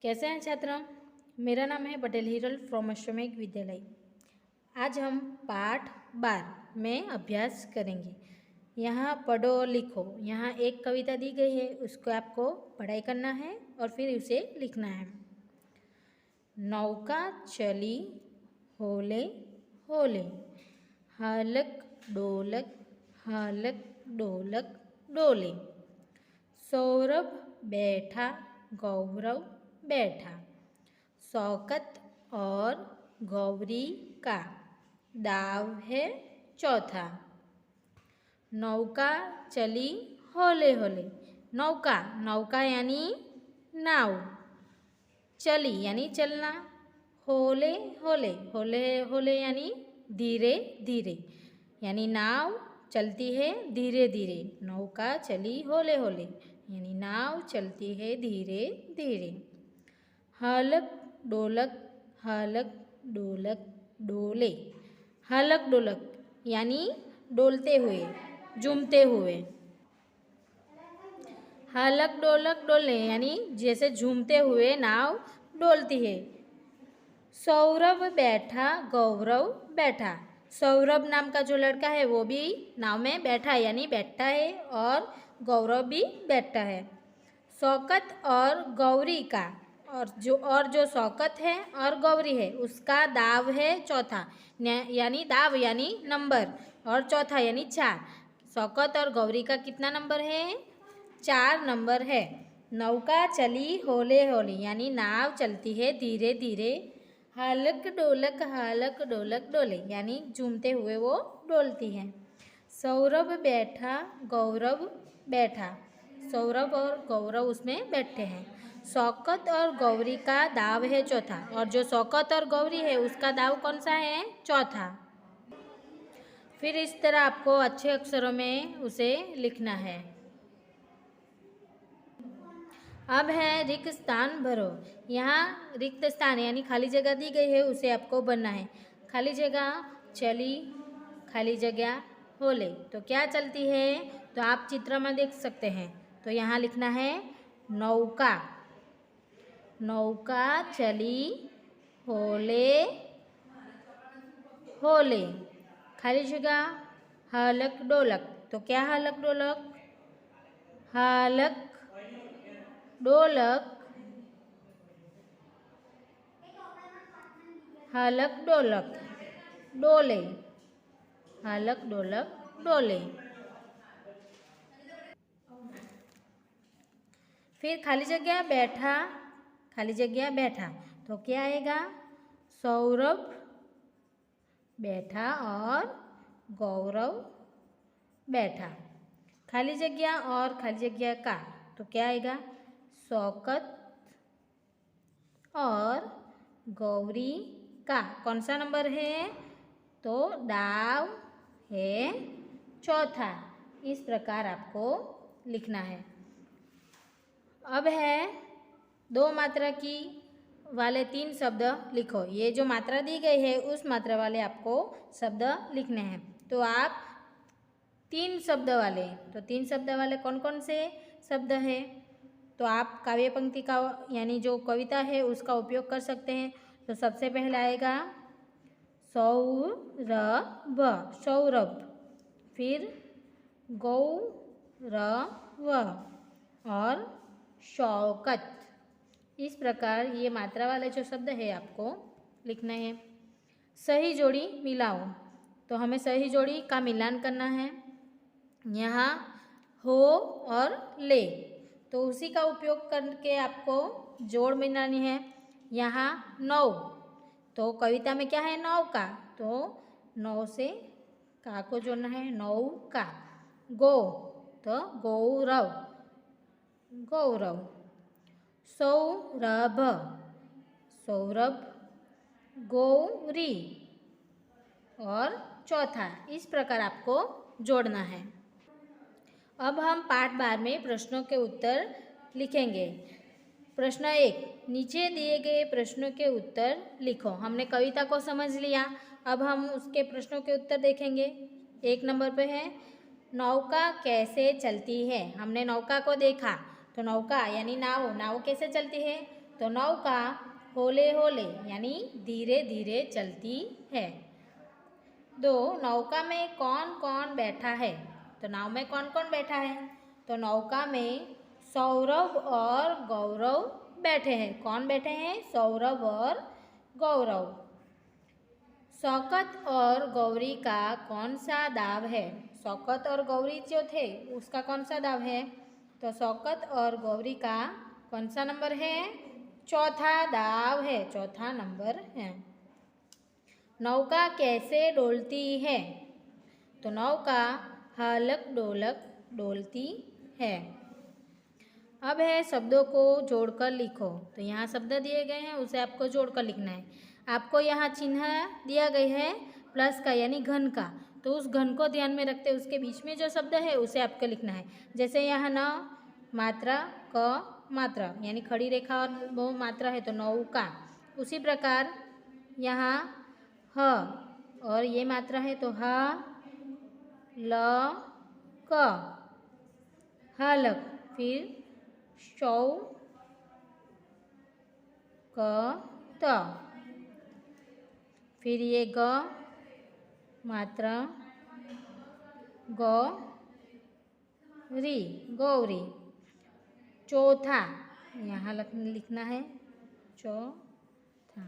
कैसे हैं छात्र। मेरा नाम है पटेल हिरल फ्रॉम अश्वमेघ विद्यालय। आज हम पाठ 12 में अभ्यास करेंगे। यहाँ पढ़ो और लिखो। यहाँ एक कविता दी गई है, उसको आपको पढ़ाई करना है और फिर उसे लिखना है। नौका चली होले होले, हालक डोलक डोले। सौरभ बैठा गौरव बैठा, शौकत और गौरी का दाव है चौथा। नौका चली होले होले। नौका यानी नाव, चली यानी चलना, होले होले यानी धीरे धीरे, यानी नाव चलती है धीरे धीरे। नौका चली होले होले यानी नाव चलती है धीरे धीरे। हालक डोलक डोले। हालक डोलक यानी डोलते हुए, झूमते हुए। हालक डोलक डोले यानी जैसे झूमते हुए नाव डोलती है। सौरभ बैठा गौरव बैठा। सौरभ नाम का जो लड़का है वो भी नाव में बैठा है यानी बैठता है, और गौरव भी बैठता है। शौकत और गौरी का, और जो शौकत है और गौरी है उसका दाव है चौथा, यानी दाव यानी नंबर, और चौथा यानी 4। शौकत और गौरी का कितना नंबर है? 4 नंबर है। नौका चली होले होले यानी नाव चलती है धीरे धीरे। हालक डोलक डोले यानी झूमते हुए वो डोलती है। सौरभ बैठा गौरव बैठा, सौरभ और गौरव उसमें बैठे हैं। शौकत और गौरी का दाव है चौथा, और जो शौकत और गौरी है उसका दाव कौन सा है? चौथा। फिर इस तरह आपको अच्छे अक्षरों में उसे लिखना है। अब है रिक्त स्थान भरो। यहाँ रिक्त स्थान यानी खाली जगह दी गई है, उसे आपको भरना है। खाली जगह चली, खाली जगह होले। तो क्या चलती है? तो आप चित्र में देख सकते हैं। तो यहाँ लिखना है नौका। नौका चली होले होले। खाली जगह हालक डोलक। तो क्या हालक डोलक? हालक डोलक हालक डोलक डोले। हालक डोलक डोले। फिर खाली जगह बैठा, खाली जगह बैठा। तो क्या आएगा? सौरभ बैठा और गौरव बैठा। खाली जगह और खाली जगह का, तो क्या आएगा? शौकत और गौरी का कौन सा नंबर है? तो दाव है चौथा। इस प्रकार आपको लिखना है। अब है 2 मात्रा की वाले 3 शब्द लिखो। ये जो मात्रा दी गई है उस मात्रा वाले आपको शब्द लिखने हैं। तो आप 3 शब्द वाले, तो 3 शब्द वाले कौन कौन से शब्द है? तो आप काव्य पंक्ति का यानी जो कविता है उसका उपयोग कर सकते हैं। तो सबसे पहला आएगा सौरभ, सौरभ। फिर गौरव और शौकत। इस प्रकार ये मात्रा वाले जो शब्द है आपको लिखना है। सही जोड़ी मिलाओ। तो हमें सही जोड़ी का मिलान करना है। यहाँ हो और ले, तो उसी का उपयोग करके आपको जोड़ मिलानी है। यहाँ 9, तो कविता में क्या है? 9 का, तो 9 से का को जोड़ना है, 9 का। गो, तो गौरव गौरव। सौरभ, सौरभ। गौरी और चौथा। इस प्रकार आपको जोड़ना है। अब हम पाठ 12 में प्रश्नों के उत्तर लिखेंगे। प्रश्न 1, नीचे दिए गए प्रश्नों के उत्तर लिखो। हमने कविता को समझ लिया, अब हम उसके प्रश्नों के उत्तर देखेंगे। 1 नंबर पे है नौका कैसे चलती है। हमने नौका को देखा, तो नौका यानी नाव, नाव कैसे चलती है? तो नौका होले होले यानी धीरे धीरे चलती है। 2 नौका में कौन कौन बैठा है? तो नाव में कौन कौन बैठा है? तो नौका में सौरभ और गौरव बैठे हैं। कौन बैठे हैं? सौरभ और गौरव। शौकत और गौरी का कौन सा दाव है? शौकत और गौरी जो थे उसका कौन सा दाव है? तो शौकत और गौरी का कौन सा नंबर है? चौथा दाव है, चौथा नंबर है। नौका कैसे डोलती है? तो नौका हलक डोलक डोलती है। अब है शब्दों को जोड़कर लिखो। तो यहाँ शब्द दिए गए हैं, उसे आपको जोड़कर लिखना है। आपको यहाँ चिन्ह दिया गया है प्लस का यानी घन का, तो उस घन को ध्यान में रखते उसके बीच में जो शब्द है उसे आपको लिखना है। जैसे यहाँ न मात्रा, क मात्रा यानी खड़ी रेखा और वो मात्रा है तो नौका। उसी प्रकार यहाँ ह और ये मात्रा है तो ह ल क हलक, फिर शौ क त, फिर ये ग मात्रा गौ री गौरी। चौथा यहाँ लिखना है चौथा।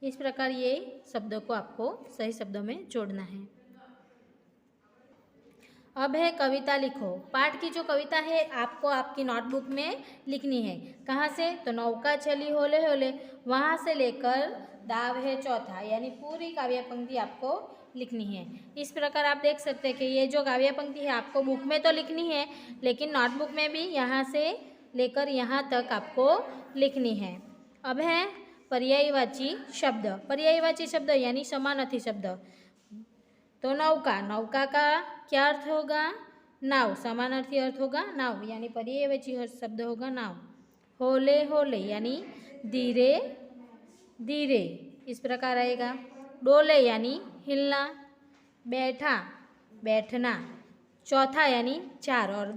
इस प्रकार ये शब्दों को आपको सही शब्दों में जोड़ना है। अब है कविता लिखो। पाठ की जो कविता है आपको आपकी नोटबुक में लिखनी है। कहाँ से? तो नौका चली होले होले, वहाँ से लेकर दाव है चौथा, यानी पूरी काव्य पंक्ति आपको लिखनी है। इस प्रकार आप देख सकते हैं कि ये जो काव्य पंक्ति है आपको बुक में तो लिखनी है, लेकिन नोटबुक में भी यहाँ से लेकर यहाँ तक आपको लिखनी है। अब है पर्यायवाची शब्द। पर्यायवाची शब्द यानी समानार्थी शब्द। तो नौका, नौका का क्या अर्थ होगा? नाव। समानार्थी अर्थ होगा नाव, यानी पर्यायवाची शब्द होगा नाव। होले होले यानी धीरे धीरे, इस प्रकार आएगा। डोले यानी हिलना। बैठा बैठना। चौथा यानी 4 और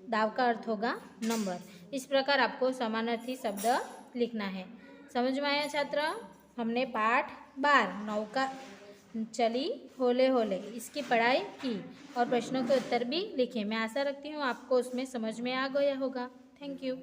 दाव का अर्थ होगा नंबर। इस प्रकार आपको समानार्थी शब्द लिखना है। समझ में आया छात्र? हमने पाठ 12 नौका चली होले होले इसकी पढ़ाई की और प्रश्नों के उत्तर भी लिखे। मैं आशा रखती हूँ आपको उसमें समझ में आ गया होगा। Thank you.